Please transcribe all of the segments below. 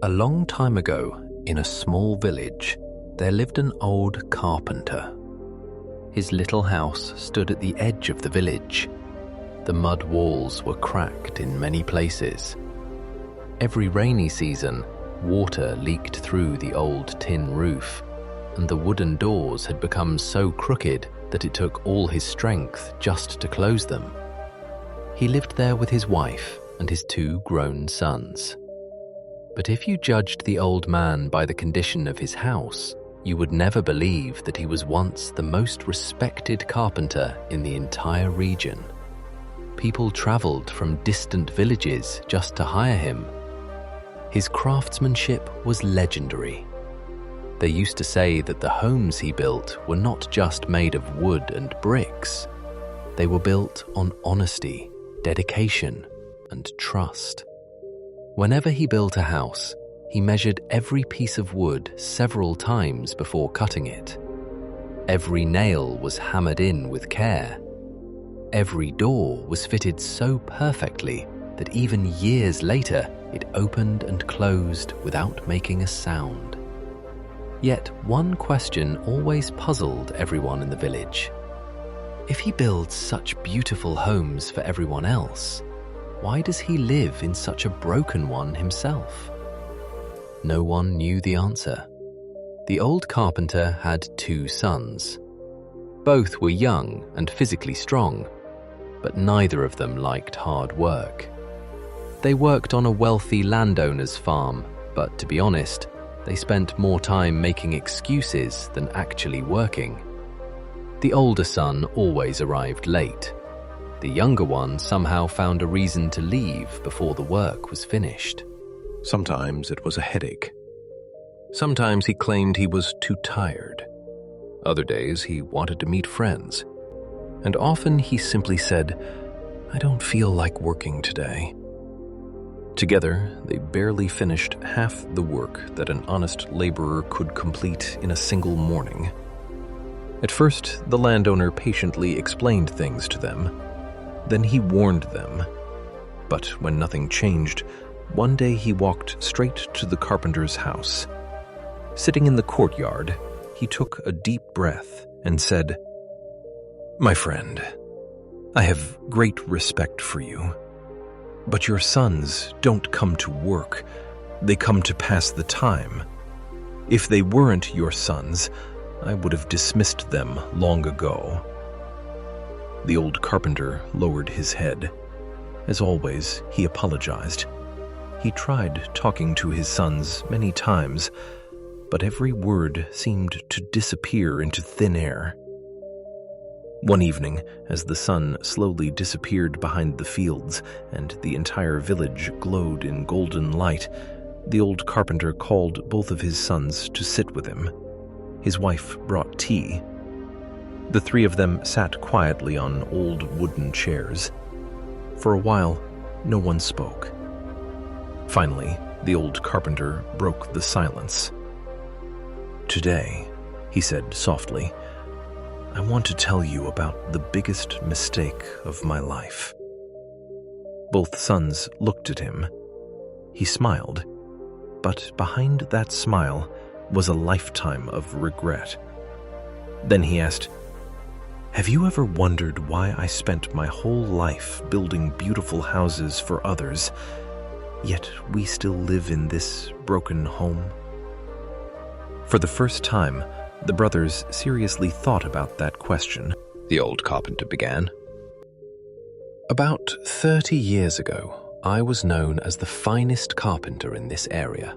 A long time ago, in a small village, there lived an old carpenter. His little house stood at the edge of the village. The mud walls were cracked in many places. Every rainy season, water leaked through the old tin roof, and the wooden doors had become so crooked that it took all his strength just to close them. He lived there with his wife and his 2 grown sons. But if you judged the old man by the condition of his house, you would never believe that he was once the most respected carpenter in the entire region. People traveled from distant villages just to hire him. His craftsmanship was legendary. They used to say that the homes he built were not just made of wood and bricks. They were built on honesty, dedication, and trust. Whenever he built a house, he measured every piece of wood several times before cutting it. Every nail was hammered in with care. Every door was fitted so perfectly that even years later it opened and closed without making a sound. Yet one question always puzzled everyone in the village. If he builds such beautiful homes for everyone else, why does he live in such a broken one himself? No one knew the answer. The old carpenter had 2 sons. Both were young and physically strong, but neither of them liked hard work. They worked on a wealthy landowner's farm, but to be honest, they spent more time making excuses than actually working. The older son always arrived late. The younger one somehow found a reason to leave before the work was finished. Sometimes it was a headache. Sometimes he claimed he was too tired. Other days he wanted to meet friends. And often he simply said, "I don't feel like working today." Together, they barely finished half the work that an honest laborer could complete in a single morning. At first, the landowner patiently explained things to them. Then he warned them. But when nothing changed, one day he walked straight to the carpenter's house. Sitting in the courtyard, he took a deep breath and said, "My friend, I have great respect for you. But your sons don't come to work. They come to pass the time. If they weren't your sons, I would have dismissed them long ago." The old carpenter lowered his head. As always, he apologized. He tried talking to his sons many times, but every word seemed to disappear into thin air. One evening, as the sun slowly disappeared behind the fields and the entire village glowed in golden light, the old carpenter called both of his sons to sit with him. His wife brought tea. The 3 of them sat quietly on old wooden chairs. For a while, no one spoke. Finally, the old carpenter broke the silence. "Today," he said softly, "I want to tell you about the biggest mistake of my life." Both sons looked at him. He smiled, but behind that smile was a lifetime of regret. Then he asked, "Have you ever wondered why I spent my whole life building beautiful houses for others, yet we still live in this broken home?" For the first time, the brothers seriously thought about that question. The old carpenter began. "About 30 years ago, I was known as the finest carpenter in this area.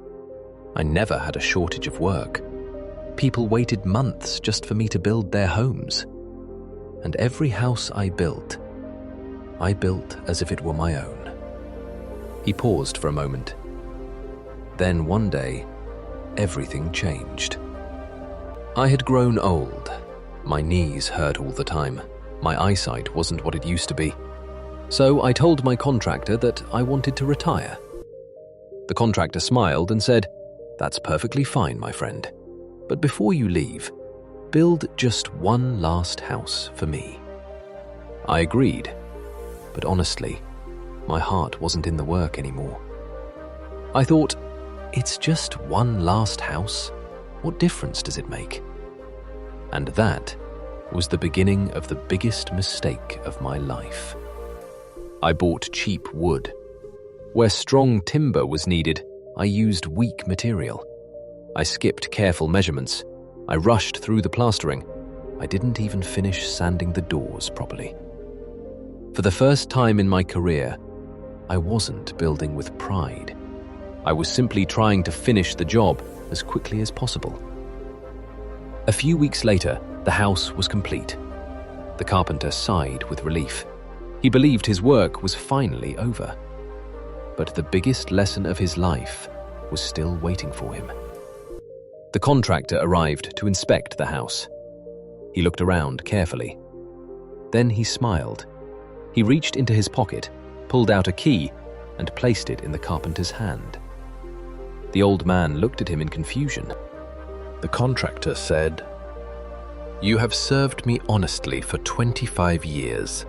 I never had a shortage of work. People waited months just for me to build their homes. And every house I built as if it were my own." He paused for a moment. Then one day, everything changed. I had grown old. My knees hurt all the time. My eyesight wasn't what it used to be. So I told my contractor that I wanted to retire. The contractor smiled and said, "That's perfectly fine, my friend. But before you leave, build just one last house for me." I agreed, but honestly, my heart wasn't in the work anymore. I thought, It's just one last house. What difference does it make? And that was the beginning of the biggest mistake of my life. I bought cheap wood. Where strong timber was needed, I used weak material. I skipped careful measurements. I rushed through the plastering. I didn't even finish sanding the doors properly. For the first time in my career, I wasn't building with pride. I was simply trying to finish the job as quickly as possible. A few weeks later, the house was complete. The carpenter sighed with relief. He believed his work was finally over. But the biggest lesson of his life was still waiting for him. The contractor arrived to inspect the house. He looked around carefully. Then he smiled. He reached into his pocket, pulled out a key, and placed it in the carpenter's hand. The old man looked at him in confusion. The contractor said, "You have served me honestly for 25 years.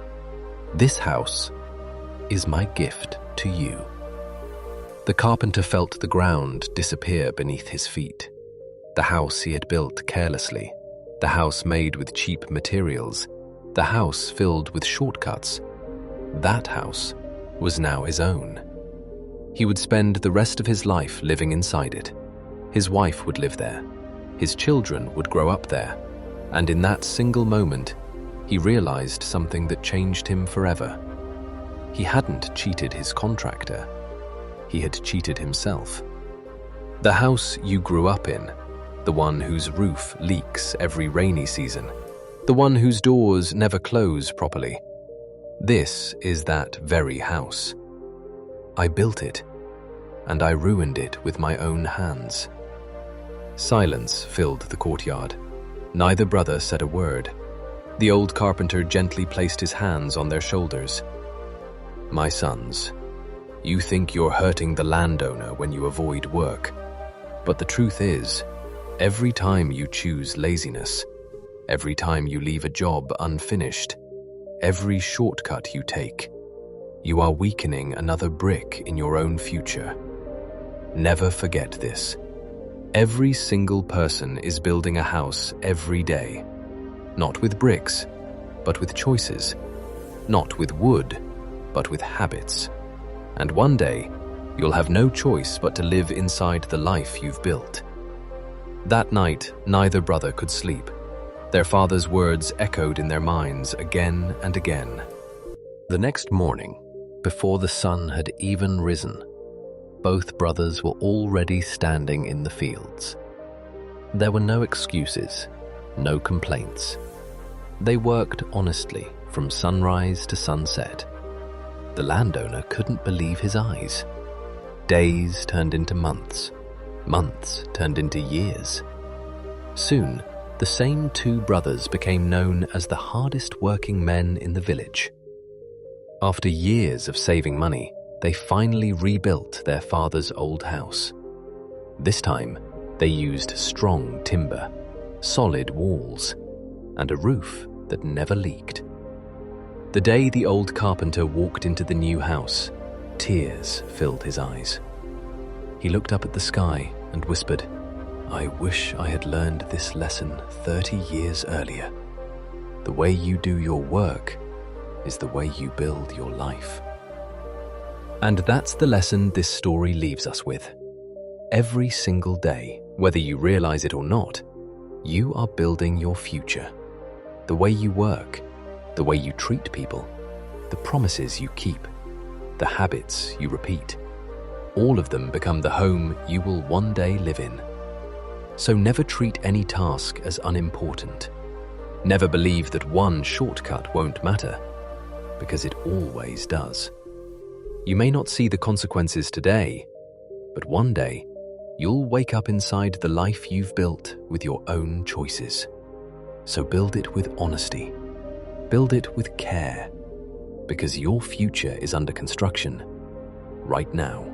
This house is my gift to you." The carpenter felt the ground disappear beneath his feet. The house he had built carelessly, the house made with cheap materials, the house filled with shortcuts, that house was now his own. He would spend the rest of his life living inside it. His wife would live there. His children would grow up there. And in that single moment, he realized something that changed him forever. He hadn't cheated his contractor. He had cheated himself. The house you grew up in, the one whose roof leaks every rainy season, the one whose doors never close properly. This is that very house. I built it, and I ruined it with my own hands. Silence filled the courtyard. Neither brother said a word. The old carpenter gently placed his hands on their shoulders. "My sons, you think you're hurting the landowner when you avoid work. But the truth is, every time you choose laziness, every time you leave a job unfinished, every shortcut you take, you are weakening another brick in your own future. Never forget this. Every single person is building a house every day. Not with bricks, but with choices. Not with wood, but with habits. And one day, you'll have no choice but to live inside the life you've built." That night, neither brother could sleep. Their father's words echoed in their minds again and again. The next morning, before the sun had even risen, both brothers were already standing in the fields. There were no excuses, no complaints. They worked honestly from sunrise to sunset. The landowner couldn't believe his eyes. Days turned into months. Months turned into years. Soon, the same two brothers became known as the hardest working men in the village. After years of saving money, they finally rebuilt their father's old house. This time, they used strong timber, solid walls, and a roof that never leaked. The day the old carpenter walked into the new house, tears filled his eyes. He looked up at the sky and whispered, "I wish I had learned this lesson 30 years earlier. The way you do your work is the way you build your life." And that's the lesson this story leaves us with. Every single day, whether you realize it or not, you are building your future. The way you work, the way you treat people, the promises you keep, the habits you repeat, all of them become the home you will one day live in. So never treat any task as unimportant. Never believe that one shortcut won't matter, because it always does. You may not see the consequences today, but one day, you'll wake up inside the life you've built with your own choices. So build it with honesty. Build it with care, because your future is under construction right now.